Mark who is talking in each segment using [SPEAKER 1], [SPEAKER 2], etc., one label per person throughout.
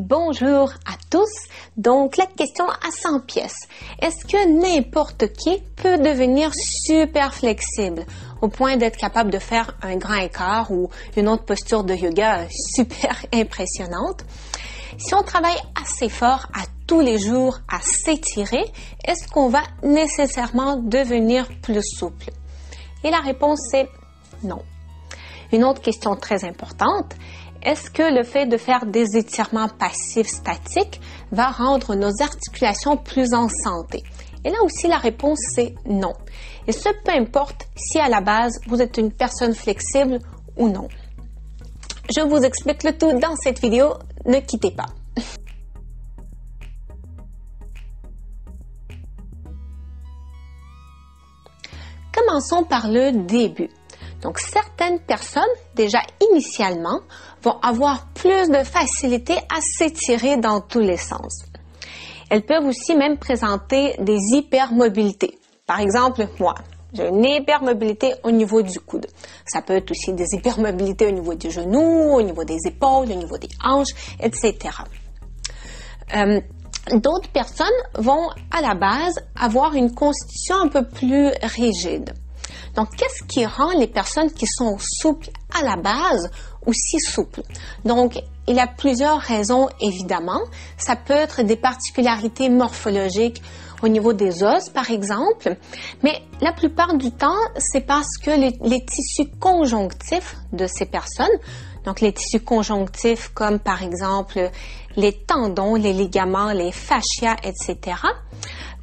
[SPEAKER 1] Bonjour à tous. Donc, la question à 100 pièces. Est-ce que n'importe qui peut devenir super flexible au point d'être capable de faire un grand écart ou une autre posture de yoga super impressionnante? Si on travaille assez fort à tous les jours à s'étirer, est-ce qu'on va nécessairement devenir plus souple? Et la réponse est non. Une autre question très importante, est-ce que le fait de faire des étirements passifs statiques va rendre nos articulations plus en santé? Et là aussi, la réponse c'est non. Et ce, peu importe si à la base, vous êtes une personne flexible ou non. Je vous explique le tout dans cette vidéo, ne quittez pas. Commençons par le début. Donc, certaines personnes, déjà initialement, vont avoir plus de facilité à s'étirer dans tous les sens. Elles peuvent aussi même présenter des hypermobilités. Par exemple, moi, j'ai une hypermobilité au niveau du coude. Ça peut être aussi des hypermobilités au niveau du genou, au niveau des épaules, au niveau des hanches, etc. D'autres personnes vont, à la base, avoir une constitution un peu plus rigide. Donc, qu'est-ce qui rend les personnes qui sont souples à la base aussi souples? Donc, il y a plusieurs raisons, évidemment. Ça peut être des particularités morphologiques au niveau des os, par exemple. Mais la plupart du temps, c'est parce que les tissus conjonctifs de ces personnes, donc les tissus conjonctifs comme par exemple les tendons, les ligaments, les fascias, etc.,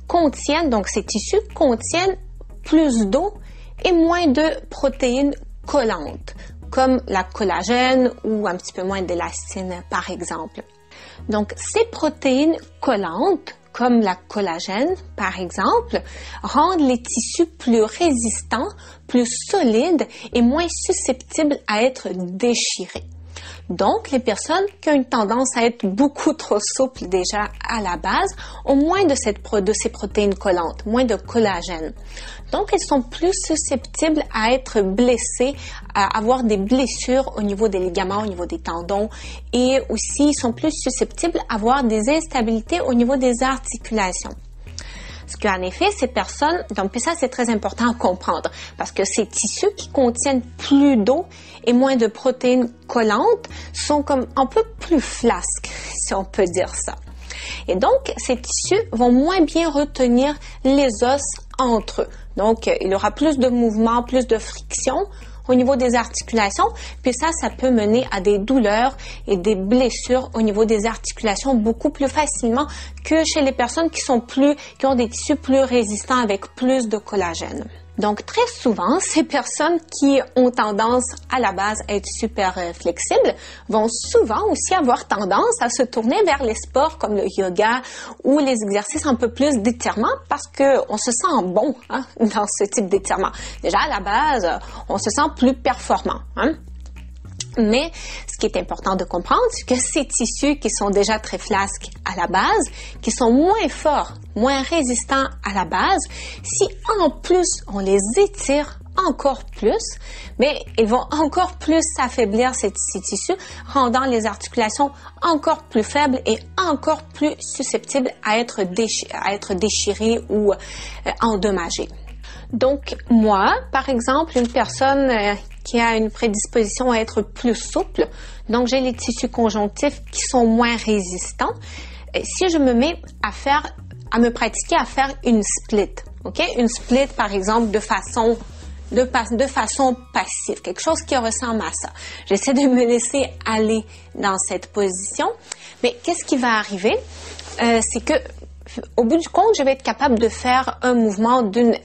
[SPEAKER 1] donc ces tissus contiennent plus d'eau et moins de protéines collantes, comme la collagène ou un petit peu moins d'élastine, par exemple. Donc, ces protéines collantes, comme la collagène, par exemple, rendent les tissus plus résistants, plus solides et moins susceptibles à être déchirés. Donc, les personnes qui ont une tendance à être beaucoup trop souples déjà à la base ont moins de ces protéines collantes, moins de collagène. Donc, elles sont plus susceptibles à être blessées, à avoir des blessures au niveau des ligaments, au niveau des tendons et aussi sont plus susceptibles à avoir des instabilités au niveau des articulations. Parce qu'en effet, ces personnes, donc ça c'est très important à comprendre, parce que ces tissus qui contiennent plus d'eau et moins de protéines collantes sont comme un peu plus flasques, si on peut dire ça. Et donc, ces tissus vont moins bien retenir les os entre eux. Donc, il y aura plus de mouvement, plus de friction au niveau des articulations, puis ça peut mener à des douleurs et des blessures au niveau des articulations beaucoup plus facilement que chez les personnes qui ont des tissus plus résistants avec plus de collagène. Donc, très souvent, ces personnes qui ont tendance à la base à être super flexibles vont souvent aussi avoir tendance à se tourner vers les sports comme le yoga ou les exercices un peu plus d'étirement parce qu'on se sent bon dans ce type d'étirement. Déjà, à la base, on se sent plus performant. Mais ce qui est important de comprendre, c'est que ces tissus qui sont déjà très flasques à la base, qui sont moins forts, moins résistants à la base, si en plus on les étire encore plus, mais ils vont encore plus s'affaiblir ces tissus, rendant les articulations encore plus faibles et encore plus susceptibles à être déchirées ou endommagées. Donc, moi, par exemple, une personne qui a une prédisposition à être plus souple, donc j'ai les tissus conjonctifs qui sont moins résistants, si je me mets à me pratiquer à faire une split, ok? Une split, par exemple, de façon passive, quelque chose qui ressemble à ça. J'essaie de me laisser aller dans cette position, mais qu'est-ce qui va arriver? C'est que, au bout du compte, je vais être capable de faire un mouvement d'une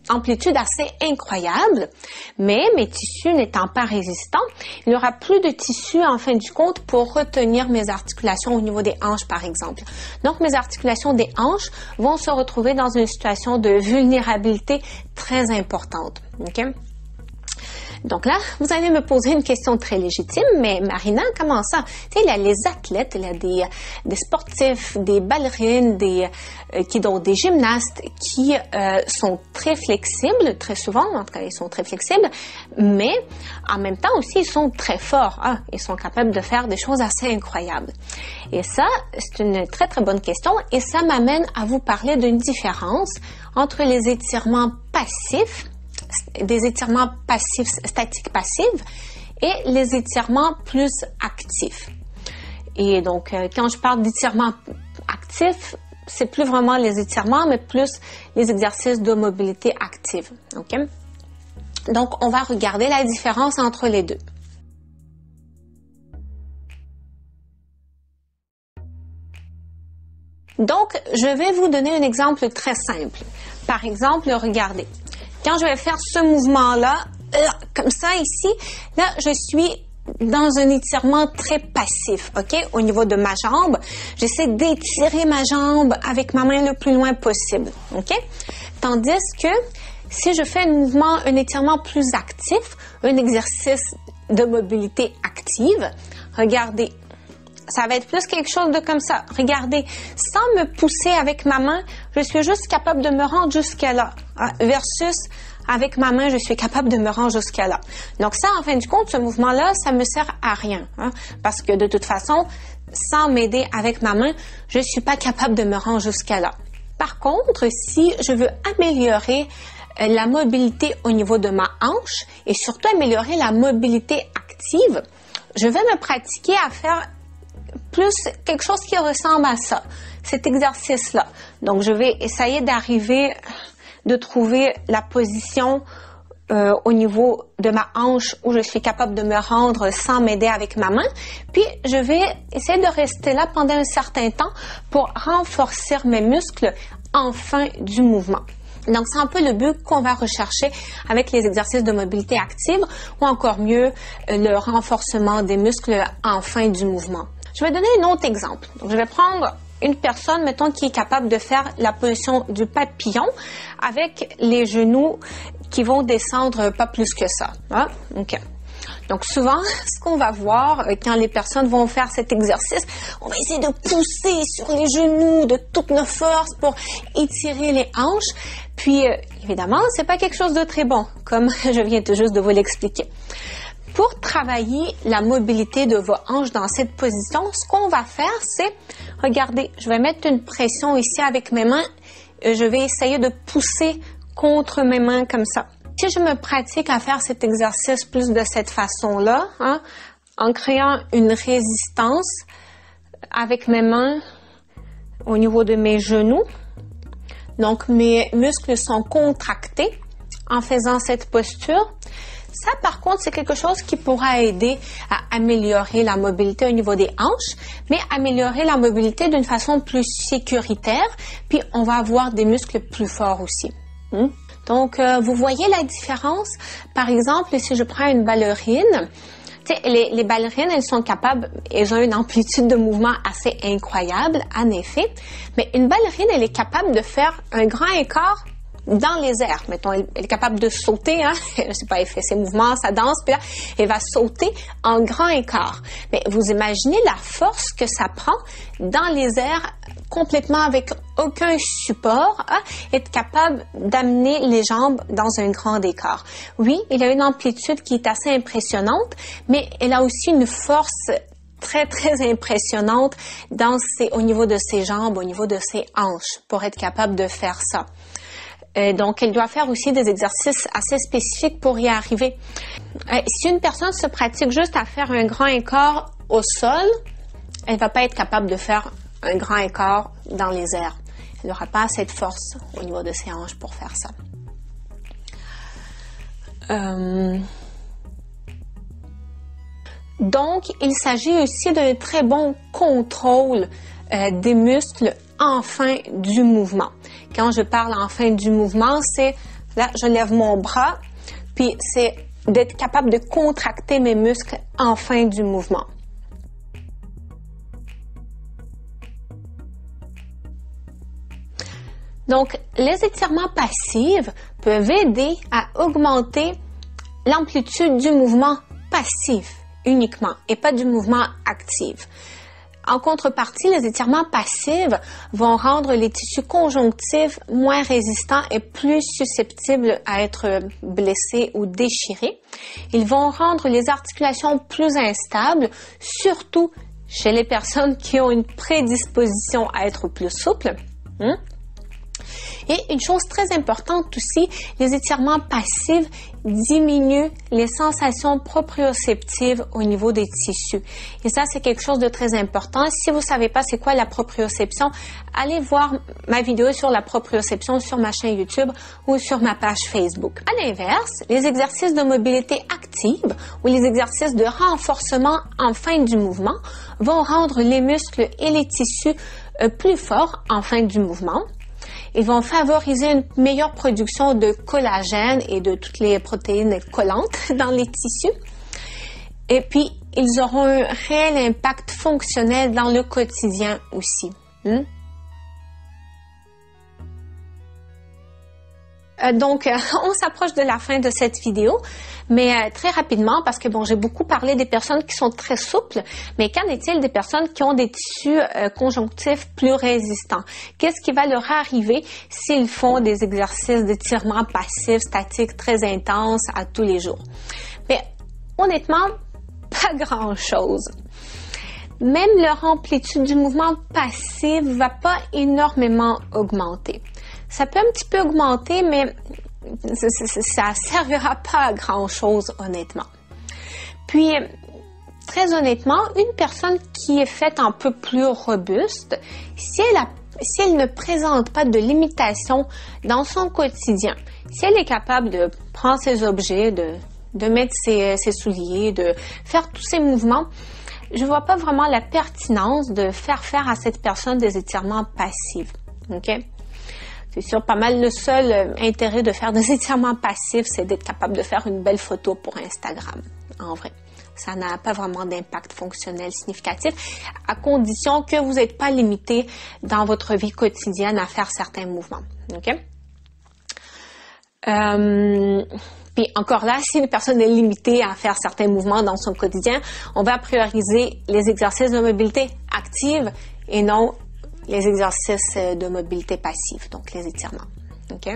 [SPEAKER 1] amplitude assez incroyable, mais mes tissus n'étant pas résistants, il n'y aura plus de tissu en fin du compte pour retenir mes articulations au niveau des hanches, par exemple. Donc, mes articulations des hanches vont se retrouver dans une situation de vulnérabilité très importante. Okay? Donc là, vous allez me poser une question très légitime, mais Marina, comment ça? Tu sais, il y a les athlètes, il y a des sportifs, des ballerines, des gymnastes qui sont très flexibles, très souvent, en tout cas, ils sont très flexibles, mais en même temps aussi, ils sont très forts. Hein? Ils sont capables de faire des choses assez incroyables. Et ça, c'est une très, très bonne question et ça m'amène à vous parler d'une différence entre les étirements passifs, des étirements passifs, statiques passifs, et les étirements plus actifs. Et donc, quand je parle d'étirements actifs, c'est plus vraiment les étirements, mais plus les exercices de mobilité active. OK? Donc, on va regarder la différence entre les deux. Donc, je vais vous donner un exemple très simple. Par exemple, regardez. Quand je vais faire ce mouvement-là, comme ça ici, là, je suis dans un étirement très passif, OK? Au niveau de ma jambe, j'essaie d'étirer ma jambe avec ma main le plus loin possible, OK? Tandis que si je fais un étirement plus actif, un exercice de mobilité active, regardez, ça va être plus quelque chose de comme ça. Regardez, sans me pousser avec ma main, je suis juste capable de me rendre jusqu'à là. Versus, avec ma main, je suis capable de me rendre jusqu'à là. Donc ça, en fin de compte, ce mouvement-là, ça me sert à rien. Hein, parce que de toute façon, sans m'aider avec ma main, je suis pas capable de me rendre jusqu'à là. Par contre, si je veux améliorer la mobilité au niveau de ma hanche et surtout améliorer la mobilité active, je vais me pratiquer à faire plus quelque chose qui ressemble à ça, cet exercice-là. Donc, je vais essayer de trouver la position au niveau de ma hanche où je suis capable de me rendre sans m'aider avec ma main. Puis, je vais essayer de rester là pendant un certain temps pour renforcer mes muscles en fin du mouvement. Donc, c'est un peu le but qu'on va rechercher avec les exercices de mobilité active ou encore mieux, le renforcement des muscles en fin du mouvement. Je vais donner un autre exemple. Donc, je vais prendre une personne, mettons, qui est capable de faire la position du papillon avec les genoux qui vont descendre pas plus que ça. Hein? OK. Donc, souvent, ce qu'on va voir quand les personnes vont faire cet exercice, on va essayer de pousser sur les genoux de toutes nos forces pour étirer les hanches. Puis, évidemment, c'est pas quelque chose de très bon, comme je viens tout juste de vous l'expliquer. Pour travailler la mobilité de vos hanches dans cette position, ce qu'on va faire, c'est, regardez, je vais mettre une pression ici avec mes mains. Je vais essayer de pousser contre mes mains comme ça. Si je me pratique à faire cet exercice plus de cette façon-là, hein, en créant une résistance avec mes mains au niveau de mes genoux, donc mes muscles sont contractés en faisant cette posture. Ça, par contre, c'est quelque chose qui pourra aider à améliorer la mobilité au niveau des hanches, mais améliorer la mobilité d'une façon plus sécuritaire, puis on va avoir des muscles plus forts aussi. Donc, vous voyez la différence? Par exemple, si je prends une ballerine, les ballerines, elles ont une amplitude de mouvement assez incroyable, en effet, mais une ballerine, elle est capable de faire un grand écart dans les airs. Mettons, elle est capable de sauter, hein. Je sais pas, elle fait ses mouvements, ça danse, puis là, elle va sauter en grand écart. Mais vous imaginez la force que ça prend dans les airs complètement avec aucun support, hein, être capable d'amener les jambes dans un grand écart. Oui, il a une amplitude qui est assez impressionnante, mais elle a aussi une force très, très impressionnante au niveau de ses jambes, au niveau de ses hanches, pour être capable de faire ça. Donc, elle doit faire aussi des exercices assez spécifiques pour y arriver. Si une personne se pratique juste à faire un grand écart au sol, elle va pas être capable de faire un grand écart dans les airs. Elle n'aura pas assez de force au niveau de ses hanches pour faire ça. Donc, il s'agit aussi d'un très bon contrôle des muscles en fin du mouvement. Quand je parle en fin du mouvement, c'est là, je lève mon bras, puis c'est d'être capable de contracter mes muscles en fin du mouvement. Donc, les étirements passifs peuvent aider à augmenter l'amplitude du mouvement passif uniquement et pas du mouvement actif. En contrepartie, les étirements passifs vont rendre les tissus conjonctifs moins résistants et plus susceptibles à être blessés ou déchirés. Ils vont rendre les articulations plus instables, surtout chez les personnes qui ont une prédisposition à être plus souples. Et une chose très importante aussi, les étirements passifs diminuent les sensations proprioceptives au niveau des tissus. Et ça, c'est quelque chose de très important. Si vous ne savez pas c'est quoi la proprioception, allez voir ma vidéo sur la proprioception sur ma chaîne YouTube ou sur ma page Facebook. À l'inverse, les exercices de mobilité active ou les exercices de renforcement en fin du mouvement vont rendre les muscles et les tissus plus forts en fin du mouvement. Ils vont favoriser une meilleure production de collagène et de toutes les protéines collantes dans les tissus. Et puis, ils auront un réel impact fonctionnel dans le quotidien aussi. Donc, on s'approche de la fin de cette vidéo, mais très rapidement, parce que bon, j'ai beaucoup parlé des personnes qui sont très souples, mais qu'en est-il des personnes qui ont des tissus conjonctifs plus résistants? Qu'est-ce qui va leur arriver s'ils font des exercices d'étirement passif, statique, très intenses à tous les jours? Mais honnêtement, pas grand-chose. Même leur amplitude du mouvement passif ne va pas énormément augmenter. Ça peut un petit peu augmenter, mais ça ne servira pas à grand-chose, honnêtement. Puis, très honnêtement, une personne qui est faite un peu plus robuste, si elle ne présente pas de limitation dans son quotidien, si elle est capable de prendre ses objets, de mettre ses souliers, de faire tous ces mouvements, je ne vois pas vraiment la pertinence de faire à cette personne des étirements passifs. OK? C'est sûr, pas mal le seul intérêt de faire des étirements passifs, c'est d'être capable de faire une belle photo pour Instagram, en vrai. Ça n'a pas vraiment d'impact fonctionnel significatif, à condition que vous n'êtes pas limité dans votre vie quotidienne à faire certains mouvements. OK? Puis encore là, si une personne est limitée à faire certains mouvements dans son quotidien, on va prioriser les exercices de mobilité active et non les exercices de mobilité passive, donc les étirements. OK?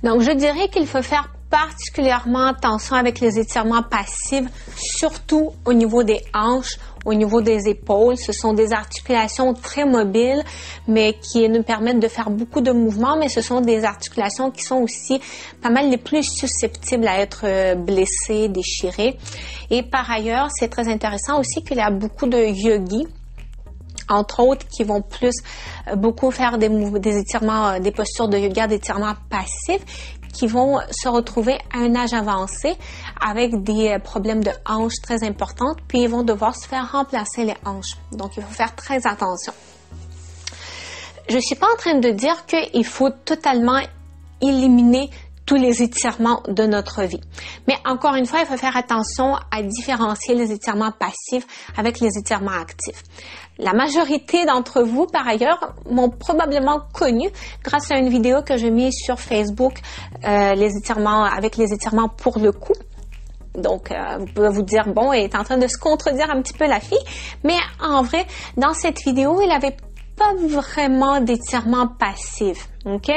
[SPEAKER 1] Donc, je dirais qu'il faut faire particulièrement attention avec les étirements passifs, surtout au niveau des hanches, au niveau des épaules. Ce sont des articulations très mobiles, mais qui nous permettent de faire beaucoup de mouvements, mais ce sont des articulations qui sont aussi pas mal les plus susceptibles à être blessées, déchirées. Et par ailleurs, c'est très intéressant aussi qu'il y a beaucoup de yogis, entre autres, qui vont beaucoup faire des étirements, des postures de yoga, d'étirements passifs, qui vont se retrouver à un âge avancé avec des problèmes de hanches très importantes, puis ils vont devoir se faire remplacer les hanches. Donc, il faut faire très attention. Je ne suis pas en train de dire qu'il faut totalement éliminer tous les étirements de notre vie. Mais encore une fois, il faut faire attention à différencier les étirements passifs avec les étirements actifs. La majorité d'entre vous, par ailleurs, m'ont probablement connu grâce à une vidéo que j'ai mise sur Facebook, les étirements pour le cou. Donc, vous pouvez vous dire, bon, elle est en train de se contredire un petit peu la fille. Mais en vrai, dans cette vidéo, il avait pas vraiment d'étirement passif. OK?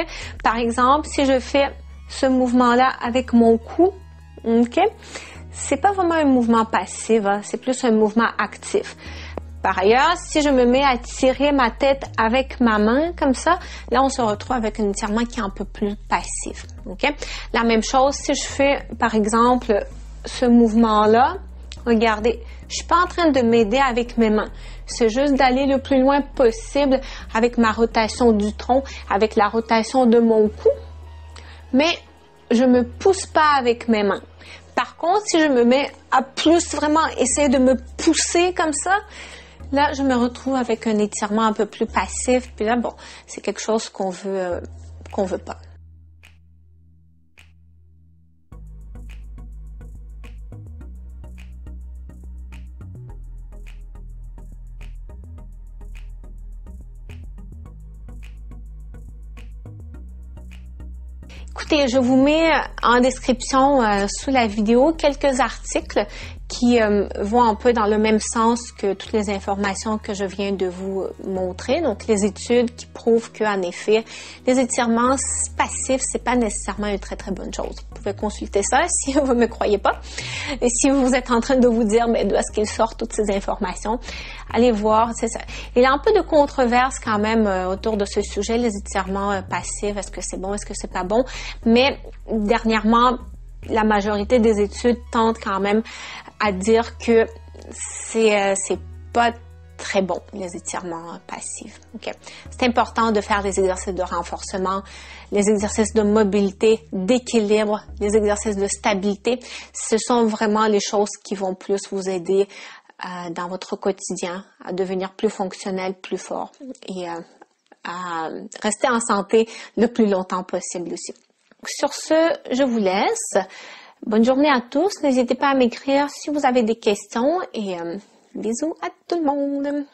[SPEAKER 1] Par exemple, si je fais ce mouvement-là avec mon cou, OK? C'est pas vraiment un mouvement passif, hein? C'est plus un mouvement actif. Par ailleurs, si je me mets à tirer ma tête avec ma main comme ça, là, on se retrouve avec un étirement qui est un peu plus passif. OK? La même chose, si je fais, par exemple, ce mouvement-là, regardez, je suis pas en train de m'aider avec mes mains. C'est juste d'aller le plus loin possible avec ma rotation du tronc, avec la rotation de mon cou. Mais je me pousse pas avec mes mains. Par contre, si je me mets à plus vraiment essayer de me pousser comme ça, là, je me retrouve avec un étirement un peu plus passif. Puis là, bon, c'est quelque chose qu'on veut pas. Écoutez, je vous mets en description sous la vidéo quelques articles qui vont un peu dans le même sens que toutes les informations que je viens de vous montrer. Donc, les études qui prouvent qu'en effet, les étirements passifs, c'est pas nécessairement une très très bonne chose. Vous pouvez consulter ça si vous ne me croyez pas. Et si vous êtes en train de vous dire, mais d'où est-ce qu'il sort toutes ces informations? Allez voir, c'est ça. Il y a un peu de controverse quand même autour de ce sujet, les étirements passifs. Est-ce que c'est bon? Est-ce que c'est pas bon? Mais dernièrement, la majorité des études tentent quand même à dire que c'est pas très bon, les étirements passifs. Okay. C'est important de faire des exercices de renforcement, les exercices de mobilité, d'équilibre, les exercices de stabilité. Ce sont vraiment les choses qui vont plus vous aider dans votre quotidien à devenir plus fonctionnel, plus fort et à rester en santé le plus longtemps possible aussi. Sur ce, je vous laisse. Bonne journée à tous. N'hésitez pas à m'écrire si vous avez des questions et bisous à tout le monde.